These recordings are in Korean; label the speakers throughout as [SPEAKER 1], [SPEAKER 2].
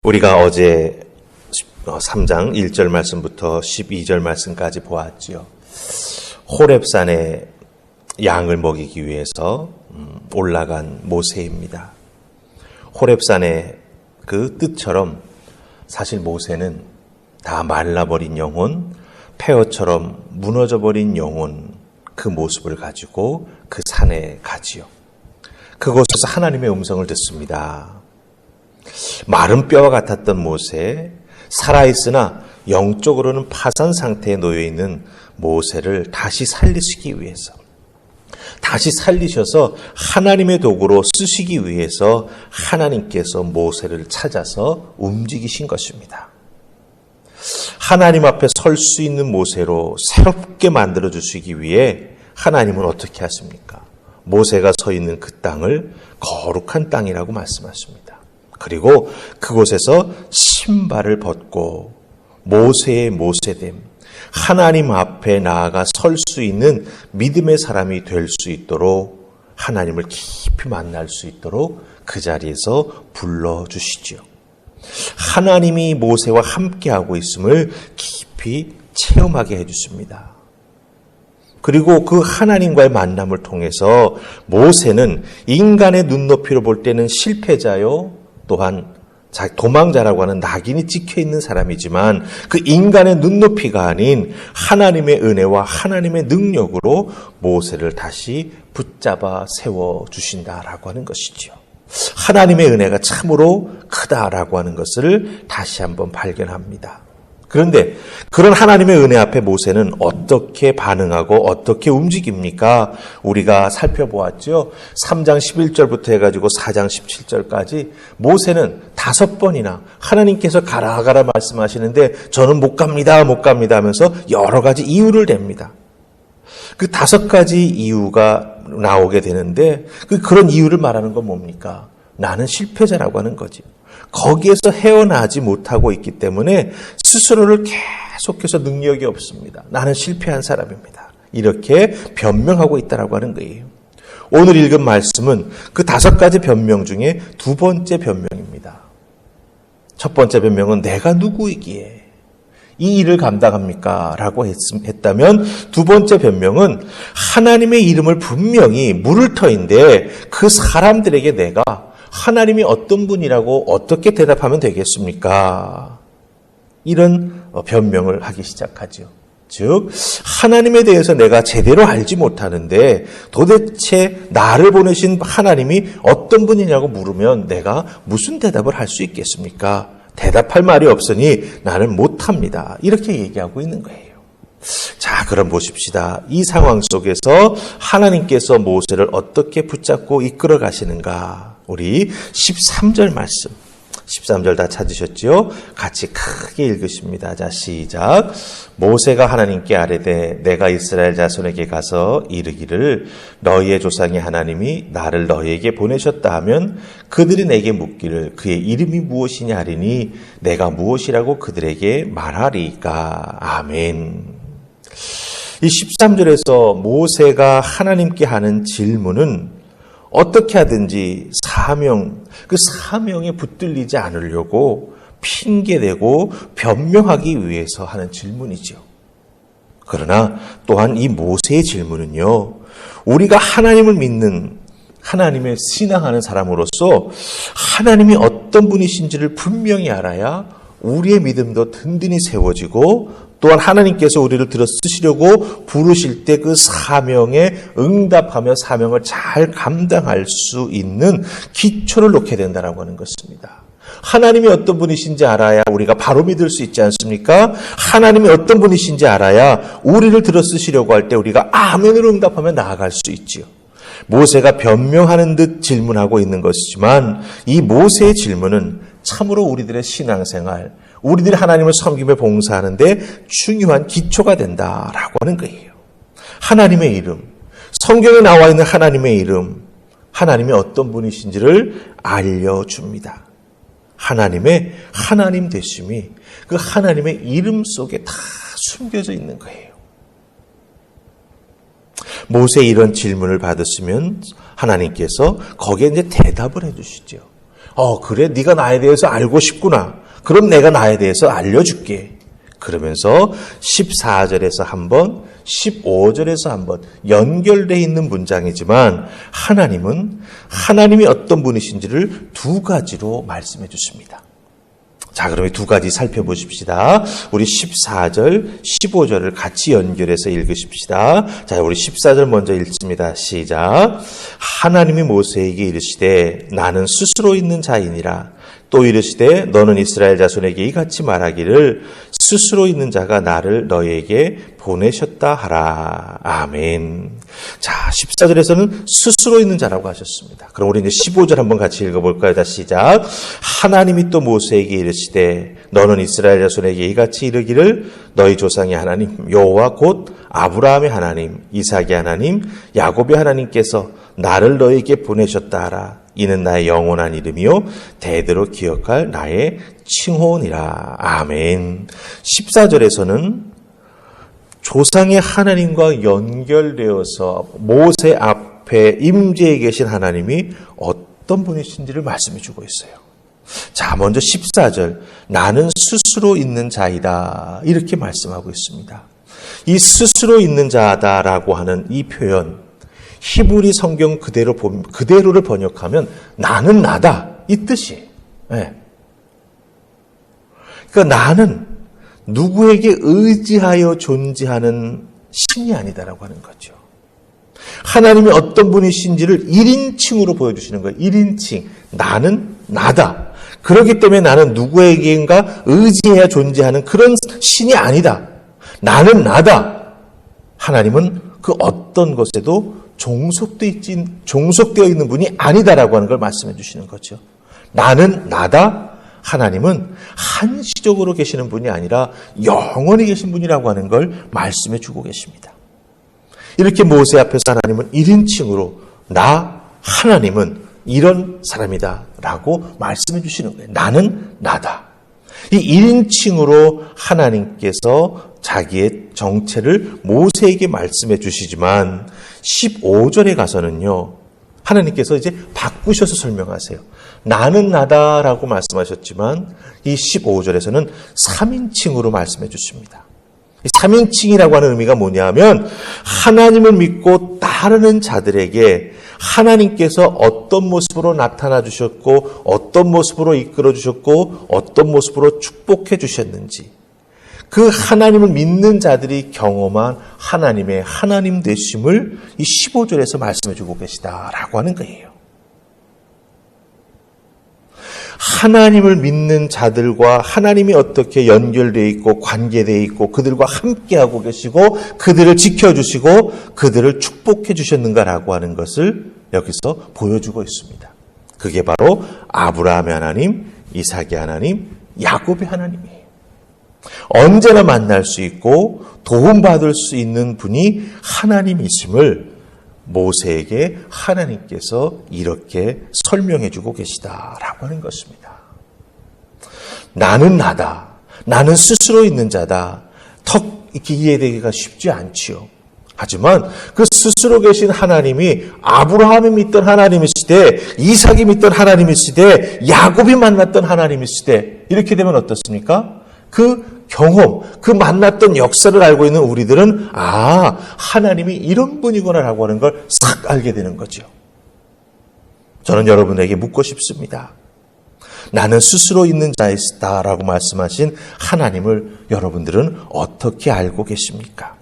[SPEAKER 1] 우리가 어제 3장 1절 말씀부터 12절 말씀까지 보았지요. 호렙산에 양을 먹이기 위해서 올라간 모세입니다. 호렙산의 그 뜻처럼 사실 모세는 다 말라버린 영혼, 폐허처럼 무너져버린 영혼, 그 모습을 가지고 그 산에 가지요. 그곳에서 하나님의 음성을 듣습니다. 마른 뼈와 같았던 모세, 살아있으나 영적으로는 파산 상태에 놓여있는 모세를 다시 살리시기 위해서, 다시 살리셔서 하나님의 도구로 쓰시기 위해서 하나님께서 모세를 찾아서 움직이신 것입니다. 하나님 앞에 설 수 있는 모세로 새롭게 만들어 주시기 위해 하나님은 어떻게 하십니까? 모세가 서 있는 그 땅을 거룩한 땅이라고 말씀하십니다. 그리고 그곳에서 신발을 벗고 모세의 모세됨, 하나님 앞에 나아가 설 수 있는 믿음의 사람이 될 수 있도록, 하나님을 깊이 만날 수 있도록 그 자리에서 불러주시지요. 하나님이 모세와 함께하고 있음을 깊이 체험하게 해주십니다. 그리고 그 하나님과의 만남을 통해서 모세는 인간의 눈높이로 볼 때는 실패자요, 또한 도망자라고 하는 낙인이 찍혀있는 사람이지만 그 인간의 눈높이가 아닌 하나님의 은혜와 하나님의 능력으로 모세를 다시 붙잡아 세워주신다라고 하는 것이지요. 하나님의 은혜가 참으로 크다라고 하는 것을 다시 한번 발견합니다. 그런데 그런 하나님의 은혜 앞에 모세는 어떻게 반응하고 어떻게 움직입니까? 우리가 살펴보았죠. 3장 11절부터 해가지고 4장 17절까지 모세는 5번이나 하나님께서 가라 말씀하시는데 저는 못 갑니다 하면서 여러 가지 이유를 댑니다. 그 5가지 이유가 나오게 되는데 그런 이유를 말하는 건 뭡니까? 나는 실패자라고 하는 거지. 거기에서 헤어나지 못하고 있기 때문에 스스로를 계속해서 능력이 없습니다. 나는 실패한 사람입니다. 이렇게 변명하고 있다라고 하는 거예요. 오늘 읽은 말씀은 그 5가지 변명 중에 2번째 변명입니다. 첫 번째 변명은 내가 누구이기에 이 일을 감당합니까? 라고 했다면 2번째 변명은 하나님의 이름을 분명히 물을 터인데 그 사람들에게 내가 하나님이 어떤 분이라고 어떻게 대답하면 되겠습니까? 이런 변명을 하기 시작하죠. 즉 하나님에 대해서 내가 제대로 알지 못하는데 도대체 나를 보내신 하나님이 어떤 분이냐고 물으면 내가 무슨 대답을 할 수 있겠습니까? 대답할 말이 없으니 나는 못합니다. 이렇게 얘기하고 있는 거예요. 자, 그럼 보십시다. 이 상황 속에서 하나님께서 모세를 어떻게 붙잡고 이끌어 가시는가? 우리 13절 말씀, 13절 다 찾으셨죠? 같이 크게 읽으십니다. 자, 시작. 모세가 하나님께 아뢰되 내가 이스라엘 자손에게 가서 이르기를 너희의 조상의 하나님이 나를 너희에게 보내셨다 하면 그들이 내게 묻기를 그의 이름이 무엇이냐 하리니 내가 무엇이라고 그들에게 말하리까. 아멘. 이 13절에서 모세가 하나님께 하는 질문은 어떻게 하든지 그 사명에 붙들리지 않으려고 핑계대고 변명하기 위해서 하는 질문이죠. 그러나 또한 이 모세의 질문은요, 우리가 하나님을 믿는, 하나님을 신앙하는 사람으로서 하나님이 어떤 분이신지를 분명히 알아야 우리의 믿음도 든든히 세워지고 또한 하나님께서 우리를 들어 쓰시려고 부르실 때 그 사명에 응답하며 사명을 잘 감당할 수 있는 기초를 놓게 된다라고 하는 것입니다. 하나님이 어떤 분이신지 알아야 우리가 바로 믿을 수 있지 않습니까? 하나님이 어떤 분이신지 알아야 우리를 들어 쓰시려고 할 때 우리가 아멘으로 응답하며 나아갈 수 있지요. 모세가 변명하는 듯 질문하고 있는 것이지만 이 모세의 질문은 참으로 우리들의 신앙생활, 우리들이 하나님을 섬기며 봉사하는데 중요한 기초가 된다라고 하는 거예요. 하나님의 이름, 성경에 나와 있는 하나님의 이름, 하나님이 어떤 분이신지를 알려줍니다. 하나님의 하나님 되심이 그 하나님의 이름 속에 다 숨겨져 있는 거예요. 모세의 이런 질문을 받으시면 하나님께서 거기에 이제 대답을 해주시죠. 그래, 네가 나에 대해서 알고 싶구나. 그럼 내가 나에 대해서 알려줄게. 그러면서 14절에서 한 번, 15절에서 한 번 연결되어 있는 문장이지만 하나님이 어떤 분이신지를 두 가지로 말씀해 주십니다. 자, 그럼 이 두 가지 살펴보십시다. 우리 14절, 15절을 같이 연결해서 읽으십시다. 자, 우리 14절 먼저 읽습니다. 시작. 하나님이 모세에게 이르시되 나는 스스로 있는 자이니라. 또 이르시되 너는 이스라엘 자손에게 이같이 말하기를 스스로 있는 자가 나를 너희에게 보내셨다 하라. 아멘. 자, 14절에서는 스스로 있는 자라고 하셨습니다. 그럼 우리 이제 15절 한번 같이 읽어볼까요? 다시 시작. 하나님이 또 모세에게 이르시되 너는 이스라엘 자손에게 이같이 이르기를 너희 조상의 하나님 여호와 곧 아브라함의 하나님, 이삭의 하나님, 야곱의 하나님께서 나를 너희에게 보내셨다 하라. 이는 나의 영원한 이름이요 대대로 기억할 나의 칭호니라. 아멘. 14절에서는 조상의 하나님과 연결되어서 모세 앞에 임재해 계신 하나님이 어떤 분이신지를 말씀해 주고 있어요. 자, 먼저 14절 나는 스스로 있는 자이다 이렇게 말씀하고 있습니다. 이 스스로 있는 자다라고 하는 이 표현 히브리 성경 그대로를 번역하면 나는 나다 이 뜻이에요. 네. 그러니까 나는 누구에게 의지하여 존재하는 신이 아니다라고 하는 거죠. 하나님이 어떤 분이신지를 1인칭으로 보여주시는 거예요. 1인칭. 나는 나다. 그렇기 때문에 나는 누구에게인가 의지해야 존재하는 그런 신이 아니다. 나는 나다. 하나님은 그 어떤 것에도 종속되어 있는 분이 아니다라고 하는 걸 말씀해 주시는 거죠. 나는 나다. 하나님은 한시적으로 계시는 분이 아니라 영원히 계신 분이라고 하는 걸 말씀해 주고 계십니다. 이렇게 모세 앞에서 하나님은 1인칭으로 나 하나님은 이런 사람이다 라고 말씀해 주시는 거예요. 나는 나다. 이 1인칭으로 하나님께서 자기의 정체를 모세에게 말씀해 주시지만 15절에 가서는요. 하나님께서 이제 바꾸셔서 설명하세요. 나는 나다라고 말씀하셨지만 이 15절에서는 3인칭으로 말씀해 주십니다. 3인칭이라고 하는 의미가 뭐냐면 하나님을 믿고 따르는 자들에게 하나님께서 어떤 모습으로 나타나 주셨고 어떤 모습으로 이끌어 주셨고 어떤 모습으로 축복해 주셨는지 그 하나님을 믿는 자들이 경험한 하나님의 하나님 되심을 이 15절에서 말씀해 주고 계시다라고 하는 거예요. 하나님을 믿는 자들과 하나님이 어떻게 연결되어 있고 관계되어 있고 그들과 함께하고 계시고 그들을 지켜주시고 그들을 축복해 주셨는가라고 하는 것을 여기서 보여주고 있습니다. 그게 바로 아브라함의 하나님, 이삭의 하나님, 야곱의 하나님이에요. 언제나 만날 수 있고 도움받을 수 있는 분이 하나님이심을 모세에게 하나님께서 이렇게 설명해 주고 계시다라고 하는 것입니다. 나는 나다. 나는 스스로 있는 자다. 턱 이렇게 이해되기가 쉽지 않지요. 하지만 그 스스로 계신 하나님이 아브라함이 믿던 하나님이시되 이삭이 믿던 하나님이시되 야곱이 만났던 하나님이시되 이렇게 되면 어떻습니까? 그 경험, 그 만났던 역사를 알고 있는 우리들은 하나님이 이런 분이구나라고 하는 걸 싹 알게 되는 거죠. 저는 여러분에게 묻고 싶습니다. 나는 스스로 있는 자이시다라고 말씀하신 하나님을 여러분들은 어떻게 알고 계십니까?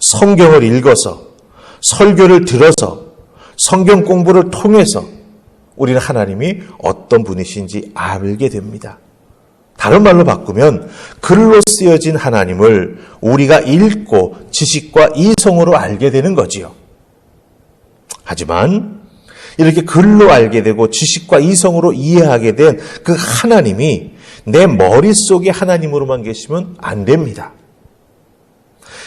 [SPEAKER 1] 성경을 읽어서, 설교를 들어서, 성경 공부를 통해서 우리는 하나님이 어떤 분이신지 알게 됩니다. 다른 말로 바꾸면 글로 쓰여진 하나님을 우리가 읽고 지식과 이성으로 알게 되는 거지요. 하지만 이렇게 글로 알게 되고 지식과 이성으로 이해하게 된 그 하나님이 내 머릿속에 하나님으로만 계시면 안 됩니다.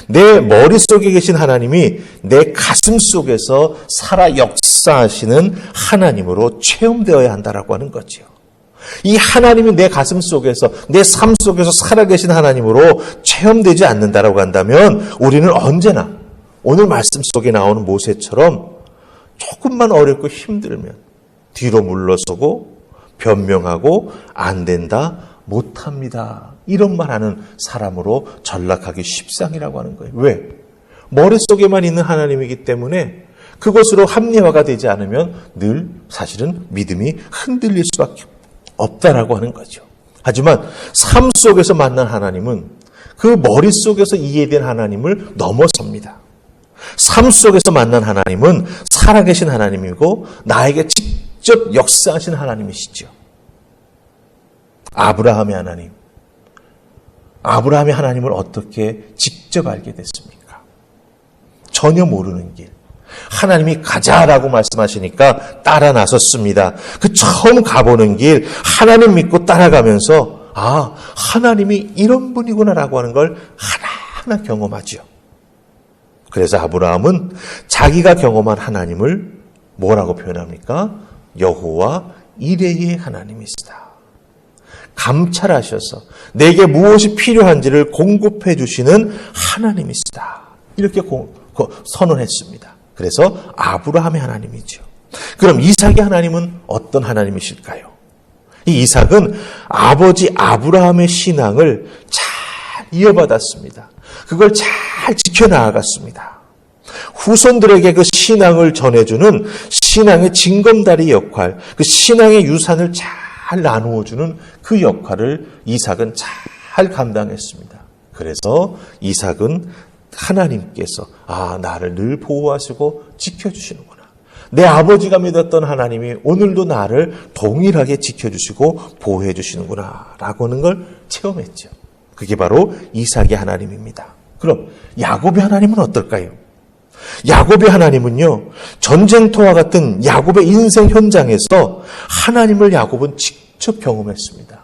[SPEAKER 1] 내 머릿속에 계신 하나님이 내 가슴 속에서 살아 역사하시는 하나님으로 체험되어야 한다라고 하는 거지요. 이 하나님이 내 가슴 속에서 내 삶 속에서 살아계신 하나님으로 체험되지 않는다라고 한다면 우리는 언제나 오늘 말씀 속에 나오는 모세처럼 조금만 어렵고 힘들면 뒤로 물러서고 변명하고 안 된다, 못합니다. 이런 말하는 사람으로 전락하기 십상이라고 하는 거예요. 왜? 머릿속에만 있는 하나님이기 때문에 그것으로 합리화가 되지 않으면 늘 사실은 믿음이 흔들릴 수밖에 없다라고 하는 거죠. 하지만 삶 속에서 만난 하나님은 그 머릿속에서 이해된 하나님을 넘어섭니다. 삶 속에서 만난 하나님은 살아계신 하나님이고 나에게 직접 역사하신 하나님이시죠. 아브라함의 하나님. 아브라함의 하나님을 어떻게 직접 알게 됐습니까? 전혀 모르는 길. 하나님이 가자라고 말씀하시니까 따라 나섰습니다. 그 처음 가보는 길 하나님 믿고 따라가면서 하나님이 이런 분이구나라고 하는 걸 하나하나 경험하죠. 그래서 아브라함은 자기가 경험한 하나님을 뭐라고 표현합니까? 여호와 이레의 하나님이시다. 감찰하셔서 내게 무엇이 필요한지를 공급해 주시는 하나님이시다. 이렇게 선언했습니다. 그래서 아브라함의 하나님이죠. 그럼 이삭의 하나님은 어떤 하나님이실까요? 이 이삭은 아버지 아브라함의 신앙을 잘 이어받았습니다. 그걸 잘 지켜나갔습니다. 후손들에게 그 신앙을 전해주는 신앙의 징검다리 역할, 그 신앙의 유산을 잘 나누어주는 그 역할을 이삭은 잘 감당했습니다. 그래서 이삭은 하나님께서 나를 늘 보호하시고 지켜주시는구나. 내 아버지가 믿었던 하나님이 오늘도 나를 동일하게 지켜주시고 보호해 주시는구나 라고 하는 걸 체험했죠. 그게 바로 이삭의 하나님입니다. 그럼 야곱의 하나님은 어떨까요? 야곱의 하나님은요, 전쟁터와 같은 야곱의 인생 현장에서 하나님을 야곱은 직접 경험했습니다.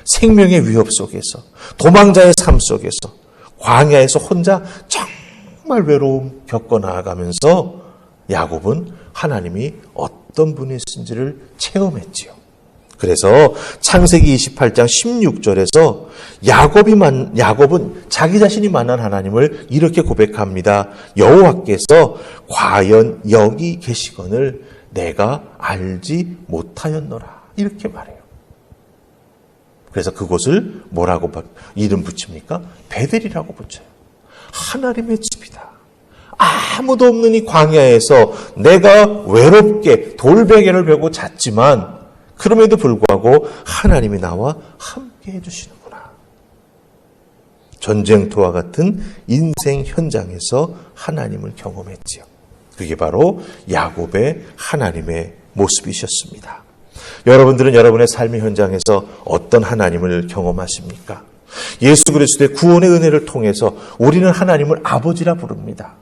[SPEAKER 1] 생명의 위협 속에서, 도망자의 삶 속에서, 광야에서 혼자 정말 외로움 겪어 나아가면서 야곱은 하나님이 어떤 분이신지를 체험했지요. 그래서 창세기 28장 16절에서 야곱은 자기 자신이 만난 하나님을 이렇게 고백합니다. 여호와께서 과연 여기 계시거늘 내가 알지 못하였노라. 이렇게 말해요. 그래서 그곳을 뭐라고 이름 붙입니까? 베델이라고 붙여요. 하나님의 집이다. 아무도 없는 이 광야에서 내가 외롭게 돌베개를 베고 잤지만 그럼에도 불구하고 하나님이 나와 함께 해주시는구나. 전쟁터와 같은 인생 현장에서 하나님을 경험했지요. 그게 바로 야곱의 하나님의 모습이셨습니다. 여러분들은 여러분의 삶의 현장에서 어떤 하나님을 경험하십니까? 예수 그리스도의 구원의 은혜를 통해서 우리는 하나님을 아버지라 부릅니다.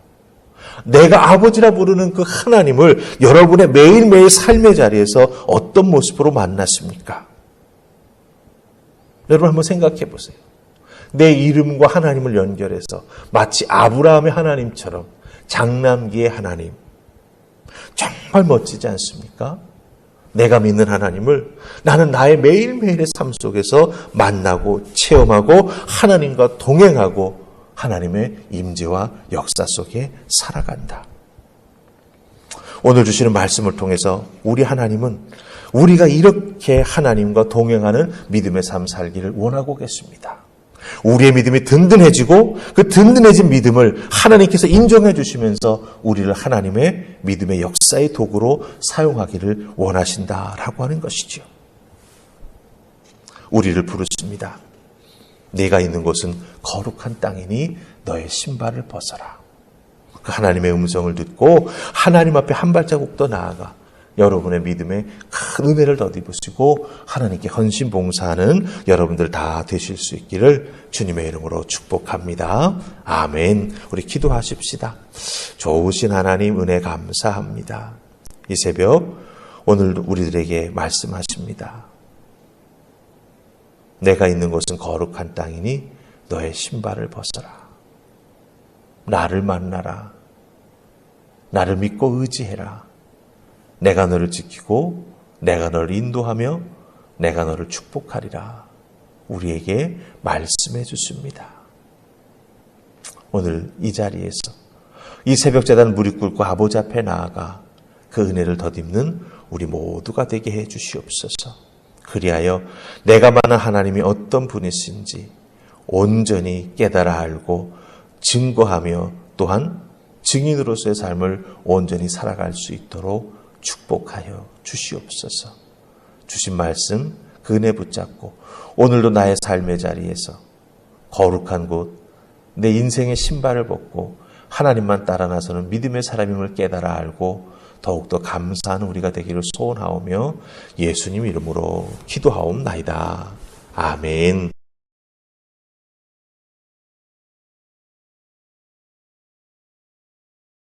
[SPEAKER 1] 내가 아버지라 부르는 그 하나님을 여러분의 매일매일 삶의 자리에서 어떤 모습으로 만났습니까? 여러분 한번 생각해 보세요. 내 이름과 하나님을 연결해서 마치 아브라함의 하나님처럼 장남기의 하나님. 정말 멋지지 않습니까? 내가 믿는 하나님을 나는 나의 매일매일의 삶 속에서 만나고 체험하고 하나님과 동행하고 하나님의 임재와 역사 속에 살아간다. 오늘 주시는 말씀을 통해서 우리 하나님은 우리가 이렇게 하나님과 동행하는 믿음의 삶 살기를 원하고 계십니다. 우리의 믿음이 든든해지고 그 든든해진 믿음을 하나님께서 인정해 주시면서 우리를 하나님의 믿음의 역사의 도구로 사용하기를 원하신다라고 하는 것이죠. 우리를 부르십니다. 네가 있는 곳은 거룩한 땅이니 너의 신발을 벗어라. 그 하나님의 음성을 듣고 하나님 앞에 한 발자국 더 나아가 여러분의 믿음에 큰 은혜를 덧입으시고 하나님께 헌신 봉사하는 여러분들 다 되실 수 있기를 주님의 이름으로 축복합니다. 아멘. 우리 기도하십시다. 좋으신 하나님 은혜 감사합니다. 이 새벽 오늘 우리들에게 말씀하십니다. 내가 있는 곳은 거룩한 땅이니 너의 신발을 벗어라. 나를 만나라. 나를 믿고 의지해라. 내가 너를 지키고 내가 너를 인도하며 내가 너를 축복하리라. 우리에게 말씀해 주십니다. 오늘 이 자리에서 이 새벽제단 무릎 꿇고 아버지 앞에 나아가 그 은혜를 덧입는 우리 모두가 되게 해 주시옵소서. 그리하여 내가 만난 하나님이 어떤 분이신지 온전히 깨달아 알고 증거하며 또한 증인으로서의 삶을 온전히 살아갈 수 있도록 축복하여 주시옵소서. 주신 말씀 그 은혜 붙잡고 오늘도 나의 삶의 자리에서 거룩한 곳, 내 인생의 신발을 벗고 하나님만 따라 나서는 믿음의 사람임을 깨달아 알고 더욱더 감사하는 우리가 되기를 소원하오며 예수님 이름으로 기도하옵나이다. 아멘.